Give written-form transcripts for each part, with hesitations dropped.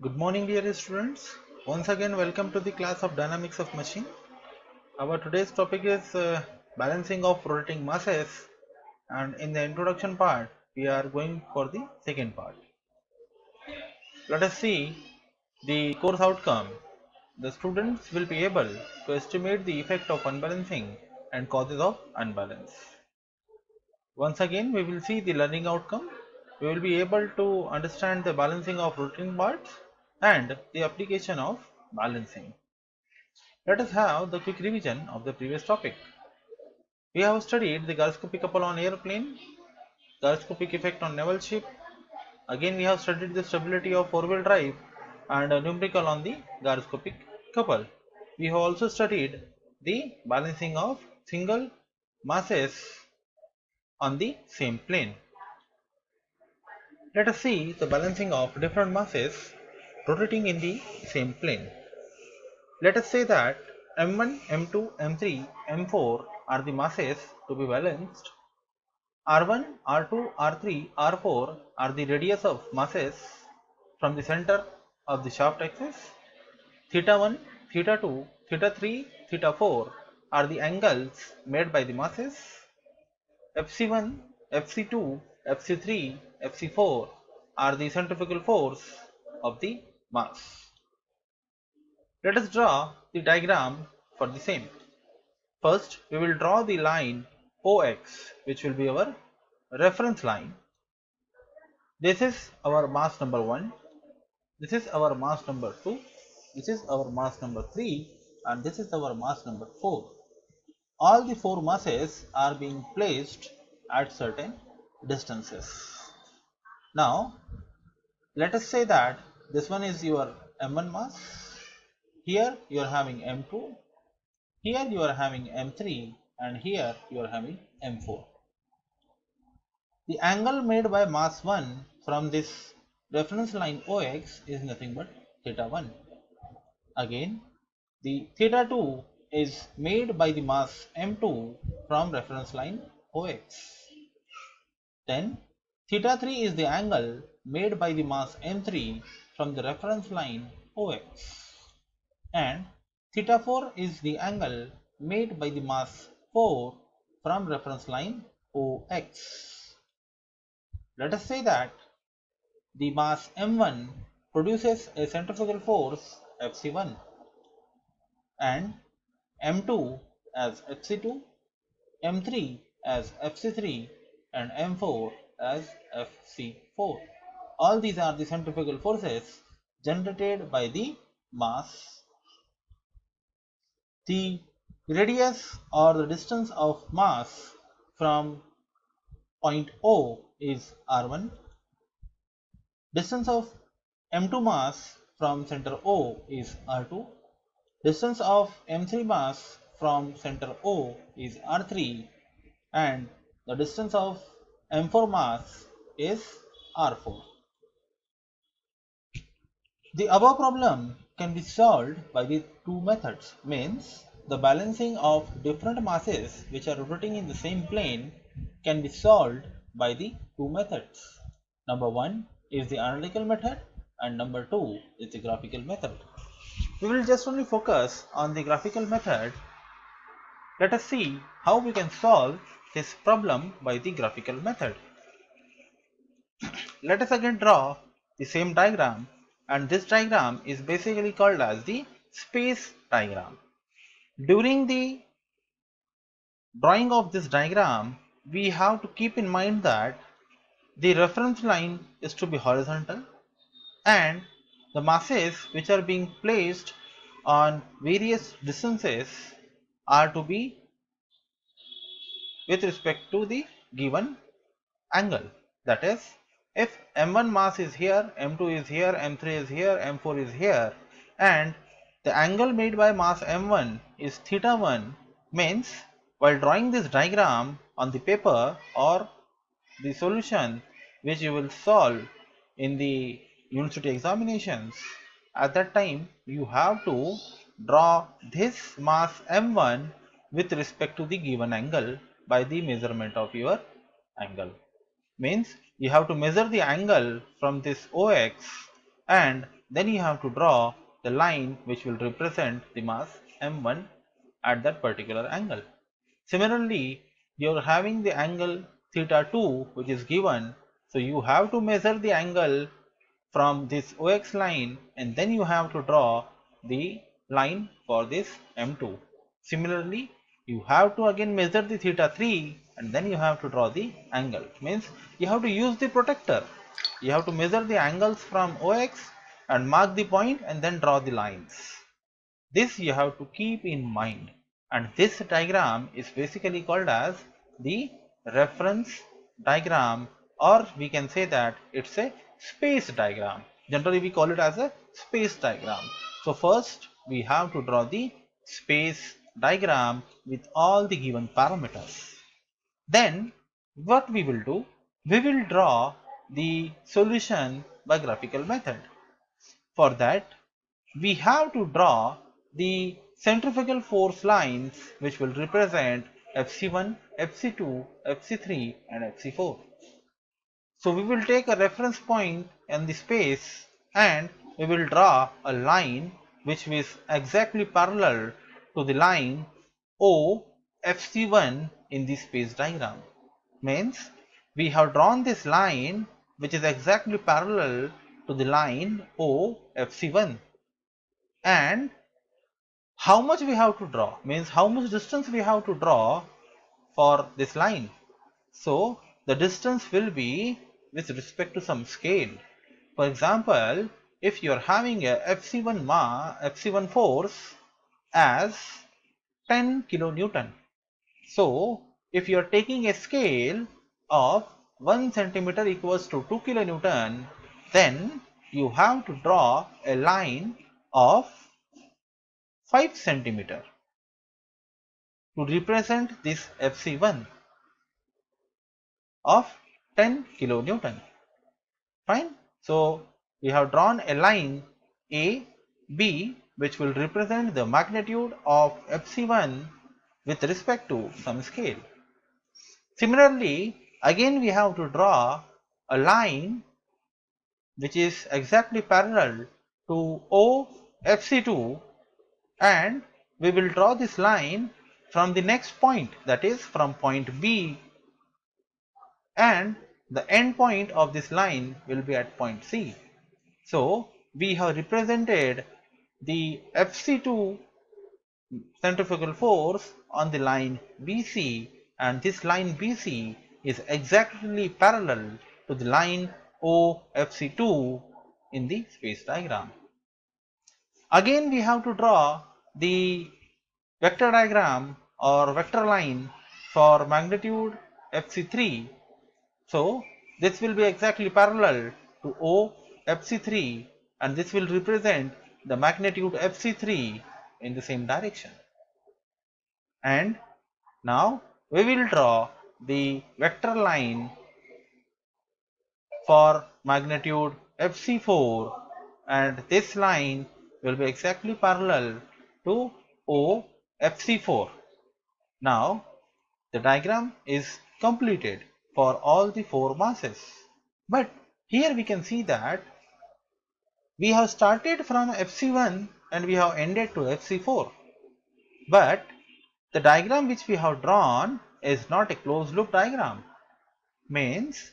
Good morning, dear students. Once again, welcome to the class of Dynamics of Machine. Our today's topic is balancing of rotating masses, and in the introduction part, we are going for the second part. Let us see the course outcome. The students will be able to estimate the effect of unbalancing and causes of unbalance. Once again, we will see the learning outcome. We will be able to understand the balancing of rotating parts and the application of balancing. Let us have the quick revision of the previous topic. We have studied the gyroscopic couple on airplane, gyroscopic effect on naval ship. Again, we have studied the stability of four-wheel drive and a numerical on the gyroscopic couple. We have also studied the balancing of single masses on the same plane. Let us see the balancing of different masses rotating in the same plane. Let us say that m1, m2, m3, m4 are the masses to be balanced. r1, r2, r3, r4 are the radius of masses from the center of the shaft axis. Theta 1, theta 2, theta 3, theta 4 are the angles made by the masses. Fc1, Fc2, Fc3, Fc4 are the centrifugal force of the mass. Let us draw the diagram for the same. First, we will draw the line OX, which will be our reference line. This is our mass number 1, this is our mass number 2, this is our mass number 3, and this is our mass number 4. All the four masses are being placed at certain distances. Now, let us say that this one is your M1 mass, here you are having M2, here you are having M3, and here you are having M4. The angle made by mass 1 from this reference line OX is nothing but theta 1. Again, the theta 2 is made by the mass M2 from reference line OX. Then theta 3 is the angle made by the mass M3 from the reference line OX. And theta 4 is the angle made by the mass 4 from reference line OX. Let us say that the mass m1 produces a centrifugal force Fc1 and m2 as Fc2, m3 as Fc3 and m4 as Fc4. All these are the centrifugal forces generated by the mass. The radius or the distance of mass from point O is r1. Distance of m2 mass from center O is r2. Distance of m3 mass from center O is r3, and the distance of m4 mass is r4. The above problem can be solved by the two methods, means the balancing of different masses which are rotating in the same plane can be solved by the two methods. Number 1 is the analytical method and number 2 is the graphical method. We will just only focus on the graphical method. Let us see how we can solve this problem by the graphical method. Let us again draw the same diagram, and this diagram is basically called as the space diagram. During the drawing of this diagram, we have to keep in mind that the reference line is to be horizontal and the masses which are being placed on various distances are to be with respect to the given angle. That is, if m1 mass is here, m2 is here, m3 is here, m4 is here, and the angle made by mass m1 is theta 1, means while drawing this diagram on the paper or the solution which you will solve in the university examinations, at that time you have to draw this mass m1 with respect to the given angle by the measurement of your angle. Means you have to measure the angle from this OX and then you have to draw the line which will represent the mass m1 at that particular angle. Similarly, you are having the angle theta 2 which is given, so you have to measure the angle from this OX line and then you have to draw the line for this M2. Similarly, you have to again measure the theta 3 and then you have to draw the angle. Means you have to use the protractor. You have to measure the angles from OX and mark the point and then draw the lines. This you have to keep in mind, and this diagram is basically called as the reference diagram, or we can say that it's a space diagram. Generally we call it as a space diagram. So first we have to draw the space diagram with all the given parameters. Then what we will do, we will draw the solution by graphical method. For that, we have to draw the centrifugal force lines which will represent Fc1, Fc2, Fc3 and Fc4. So we will take a reference point in the space and we will draw a line which is exactly parallel to the line OFC1 in the space diagram. Means we have drawn this line which is exactly parallel to the line OFC1. And how much we have to draw means how much distance we have to draw for this line. So the distance will be with respect to some scale. For example, if you are having a Fc1 force as 10 kilonewton. So if you are taking a scale of 1 centimeter equals to 2 kilonewton, then you have to draw a line of 5 centimeter to represent this Fc1 of 10 kilonewton. Fine. So we have drawn a line AB which will represent the magnitude of Fc1 with respect to some scale. Similarly, again we have to draw a line which is exactly parallel to OFC2, and we will draw this line from the next point, that is from point B, and the end point of this line will be at point C. So we have represented the Fc2 centrifugal force on the line BC, and this line BC is exactly parallel to the line OFC2 in the space diagram. Again we have to draw the vector diagram or vector line for magnitude Fc3. So this will be exactly parallel to OFC3 and this will represent the magnitude Fc3 in the same direction. And now we will draw the vector line for magnitude Fc4, and this line will be exactly parallel to OFC4. Now the diagram is completed for all the four masses. But here we can see that we have started from Fc1 and we have ended to Fc4. But the diagram which we have drawn is not a closed loop diagram. Means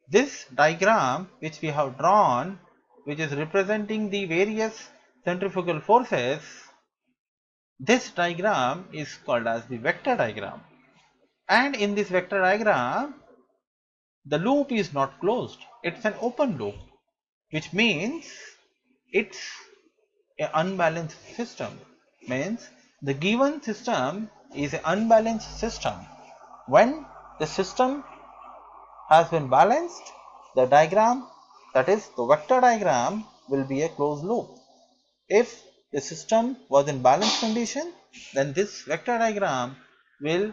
this diagram which we have drawn, which is representing the various centrifugal forces, this diagram is called as the vector diagram. And in this vector diagram, the loop is not closed, it's an open loop, which means it's an unbalanced system. Means the given system is an unbalanced system. When the system has been balanced, the diagram, that is the vector diagram, will be a closed loop. If the system was in balanced condition, then this vector diagram will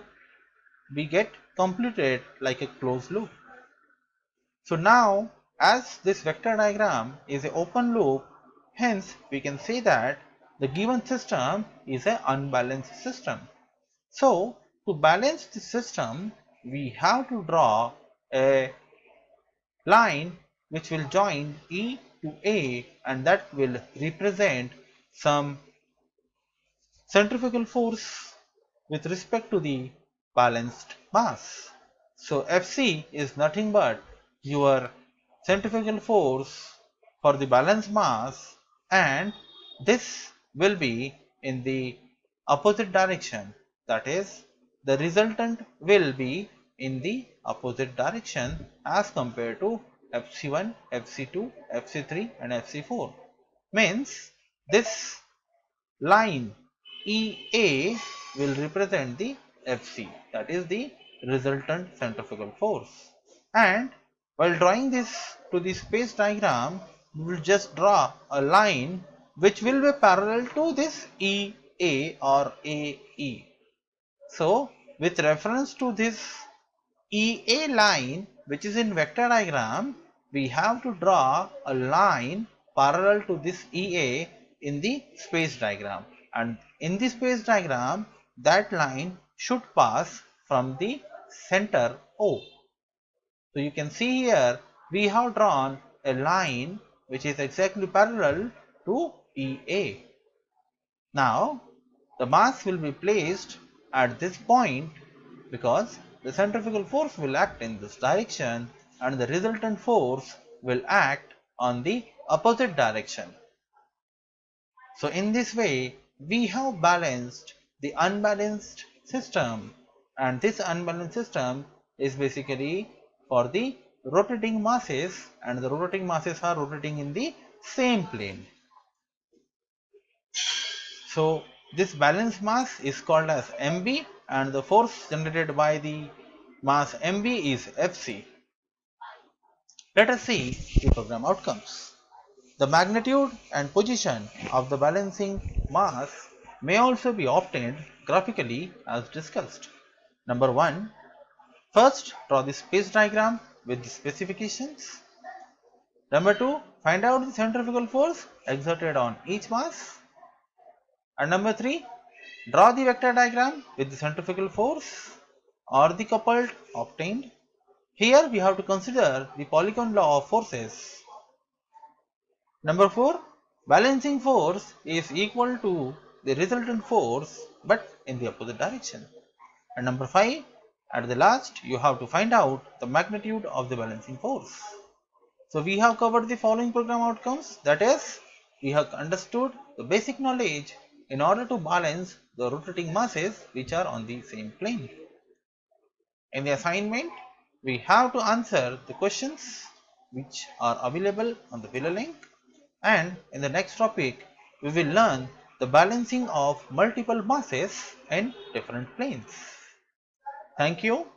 be get completed like a closed loop. So now as this vector diagram is an open loop, hence we can say that the given system is an unbalanced system. So to balance the system, we have to draw a line which will join E to A, and that will represent some centrifugal force with respect to the balanced mass. So Fc is nothing but your centrifugal force for the balanced mass, and this will be in the opposite direction, that is, the resultant will be in the opposite direction as compared to Fc1, Fc2, Fc3 and Fc4. Means this line EA will represent the Fc, that is the resultant centrifugal force. And while drawing this to the space diagram, we will just draw a line which will be parallel to this EA or AE. So with reference to this EA line, which is in vector diagram, we have to draw a line parallel to this EA in the space diagram, and in the space diagram that line should pass from the center O. So you can see here we have drawn a line which is exactly parallel to EA. Now the mass will be placed at this point because the centrifugal force will act in this direction and the resultant force will act on the opposite direction. So in this way we have balanced the unbalanced system, and this unbalanced system is basically for the rotating masses, and the rotating masses are rotating in the same plane. So this balanced mass is called as mb, and the force generated by the mass mb is Fc. Let us see the program outcomes. The magnitude and position of the balancing mass may also be obtained graphically as discussed. Number 1. First, draw the space diagram with the specifications. Number 2. Find out the centrifugal force exerted on each mass. And number 3. Draw the vector diagram with the centrifugal force or the coupled obtained. Here we have to consider the Polygon law of forces. Number 4. Balancing force is equal to the resultant force but in the opposite direction. And number 5. At the last you have to find out the magnitude of the balancing force. So we have covered the following program outcomes, that is, we have understood the basic knowledge in order to balance the rotating masses which are on the same plane. In the assignment, we have to answer the questions which are available on the below link, and in the next topic we will learn the balancing of multiple masses in different planes. Thank you.